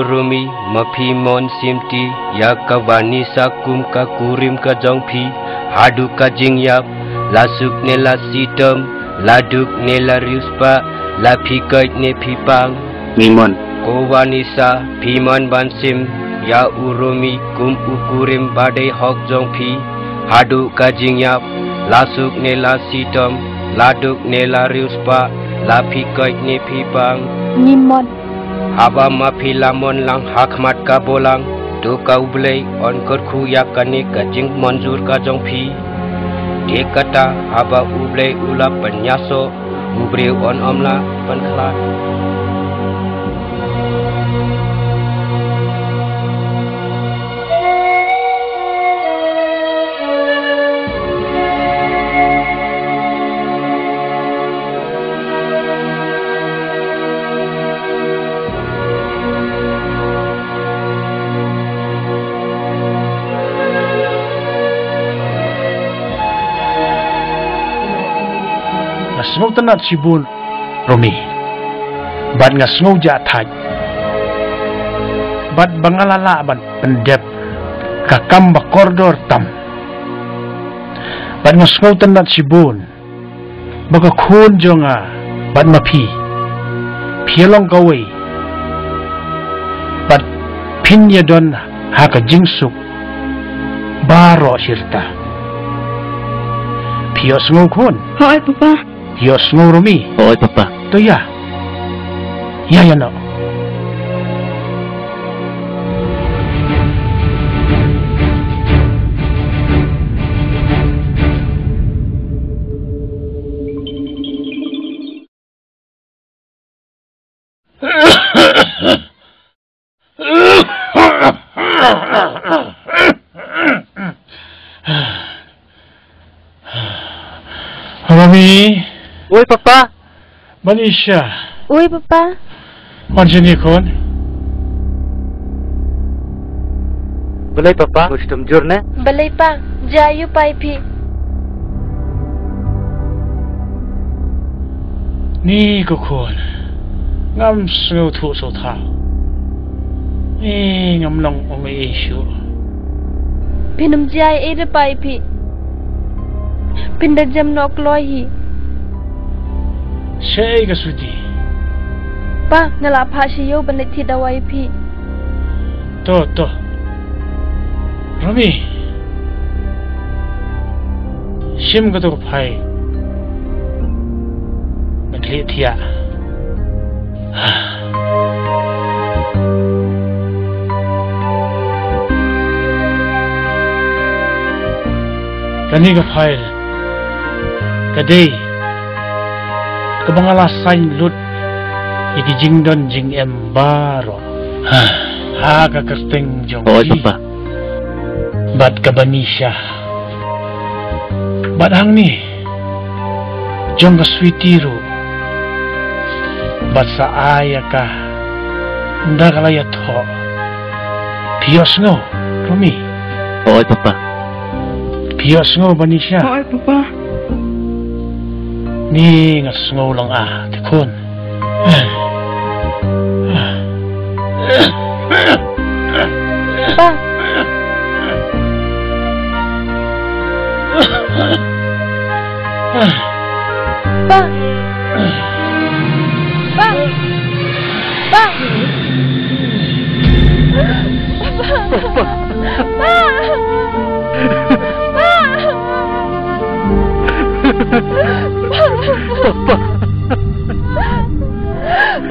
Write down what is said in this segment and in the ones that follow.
Rumi mapi mon simti ya kawani sakum ka kurim ka jongpi hadu ka jingyap lasuk ne la sitem laduk ne la riuspa la phikait ne phipang mimon kowanisa phimon bansim ya urumi kum ukurim badai hok jongpi hadu ka jingyap lasuk ne la sitem laduk ne la riuspa la phikait ne phipang Nimon Aba mapi lamon lang hakmat ka bolang tu ka ublay on kerku yakani ka jing manjur ka jongpi dia kata aba ublay ula penyaso ubre on omla penklat Snow tanat sibun Romi bad nga snow jathaj bad bangalala bad pendep kakam bakordor tam bad nga snow tanat sibun baga khun jonga bad mapi phialong kawai bad pinya don haka jingsuk baro sirta pio snow khun Hoy papa Yo snow Romi. Oy papa. To ya. Ya no. Romi. Oi papa. Manisha. Oi papa Macam ni kon? Balai papa. Kustum jurne. Balay pa Jayu pai phi Ni ko kon. Ngam snow thu so tha. Ni ngam long ong issue. Pinum jai ere pai phi Pinda jam nok loi hi Sei ka sudi. Pa ngala pha siyo banai thi dawai phi To. Romi. Sim ka to phai. Matli thia. Kani ka phai. Kadai. Kabangala sign lut idi jingdon jing embaro ha ka kerteng jong Oy papa. bad kabanisha bad hang ni jong ka sweetiru bad sa aya ka nda kalaya tho pios ngo Romi. Oy papa. Pios ngo banisha. Hoy papa Ni nga snow lang tikon. Pa Pa Bang! Bang!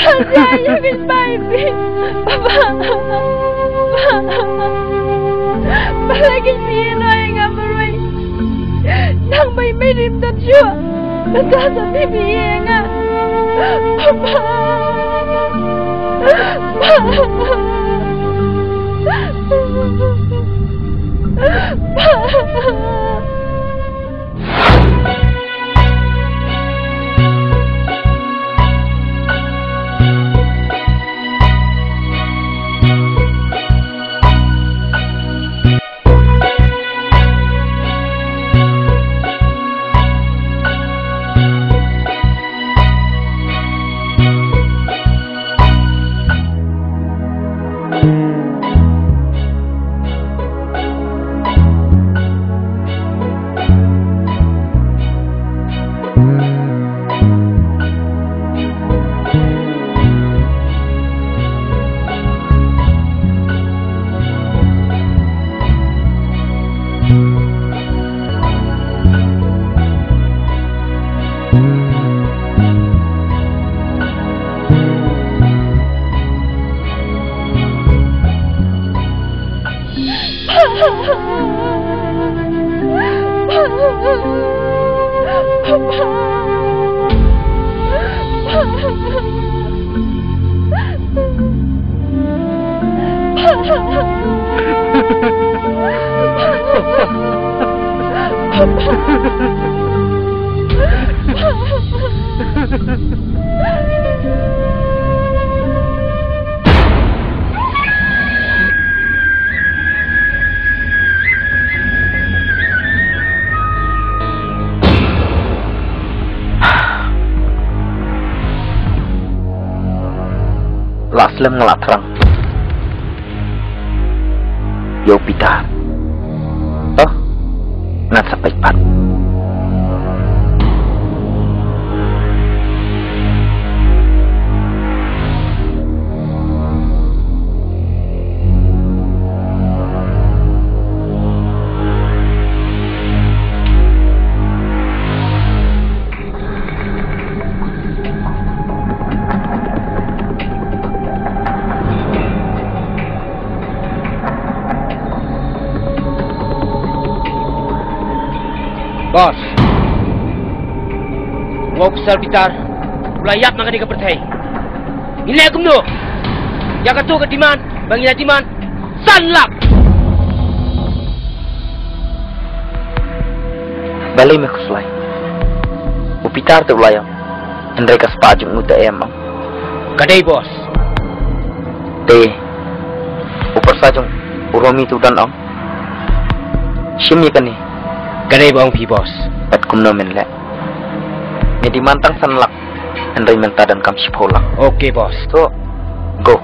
Jangan baby. Palagi niya na nga maroy. Nang may rin na siya. Nagsasabihin nga. Laslam ngelatrang Yo pita Oh Ngan sampai pat Bos, wau besar bitar, belayap nak kena pertai. Ini aku no, yang katu ke diman, bangilah diman, sanlak. Balai mekuslai, upitar tu belayap, Andai kas pajung muda emang. Kadai bos. Deh, upar sajung, uromi tu dan om. Shim kan ni. Kadai bang pi bos. At kumno men le. Ni di mantang sanlak. Andai menta dan kam sipola. Okay bos. So, go.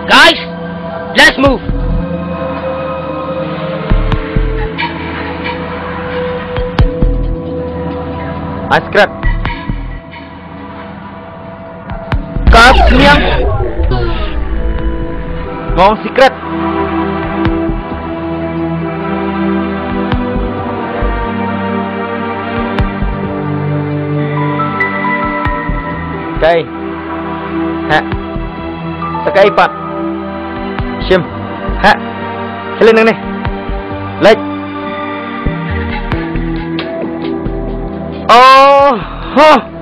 Guys, let's move. Askrat. Kas niang. Ngomong secret. Kai. Ha. Sakai pak. Shim. Ha. Kalian nang ni. Like. Oh. Huh.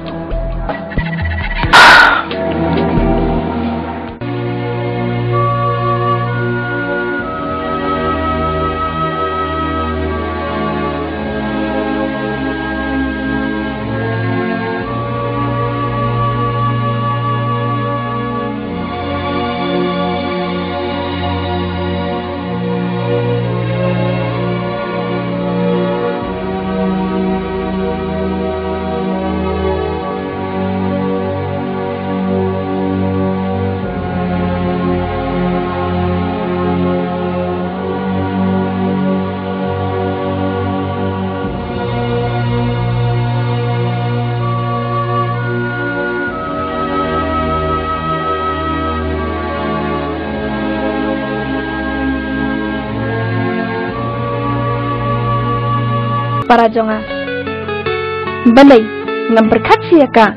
para jonga. Balai ngam berkat siaka.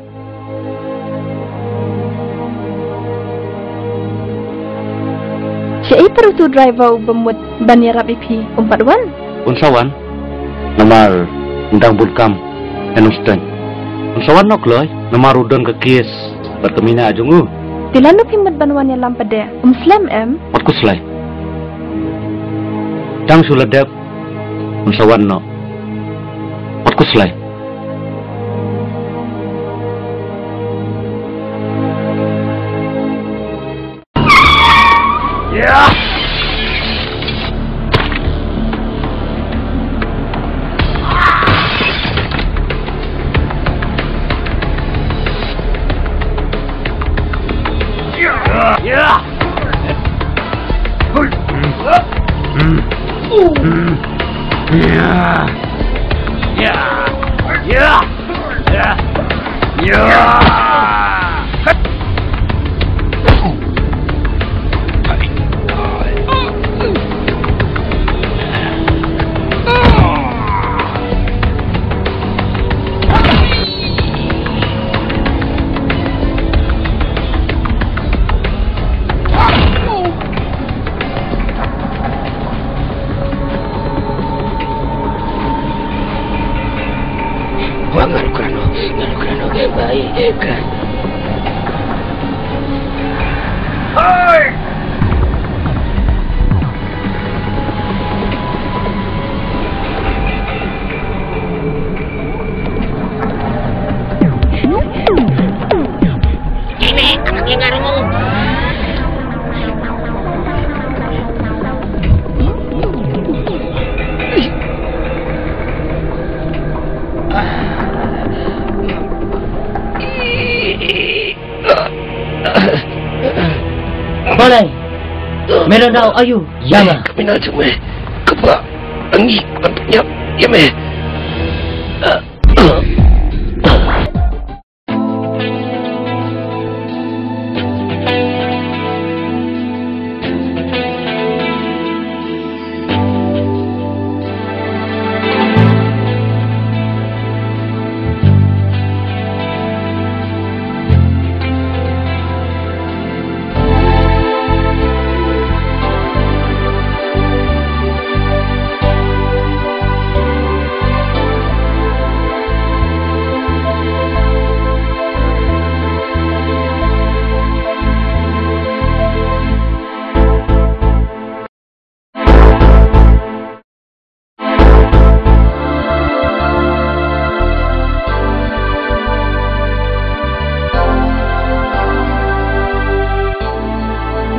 Siapa itu driver bemut banyarap ipi 41? Unsawan namar undang bulkam enustan. Unsawan nok loy namar udon ke kies berkemina ajungu. Tilanu pimat banwan ya lampade Slam Wat kuslay. Dang suladap unsawan no. Wat kuslay. Balai, meron daw ayu, yama. Kami na cuma kepa angin banyak ya me.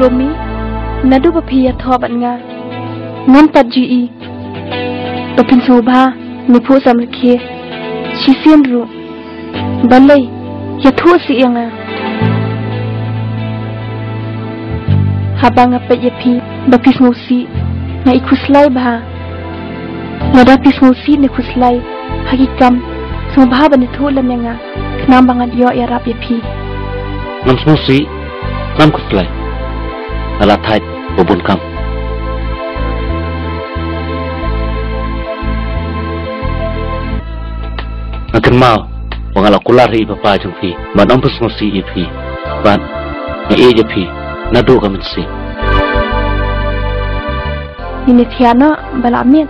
Romi, nadu bapiya thobat nga, ngan pat GE, bapin sobha, nipu samrikhe, shisian ru, balai, yathu si nga, habang apet yapi, bapis musi, nga ikuslay bah, ngada pis musi nikuslay, hagikam, sobha banithu lam nga, knam bangat yo yarap yapi. Nam musi, nam kuslay. Alat hai bubun kam. Nakin mau wangala kular hi papa jungfi, ban ompus ngosi ipi, ban nge jepi, nadu kamitsi. Ini tiana balamit.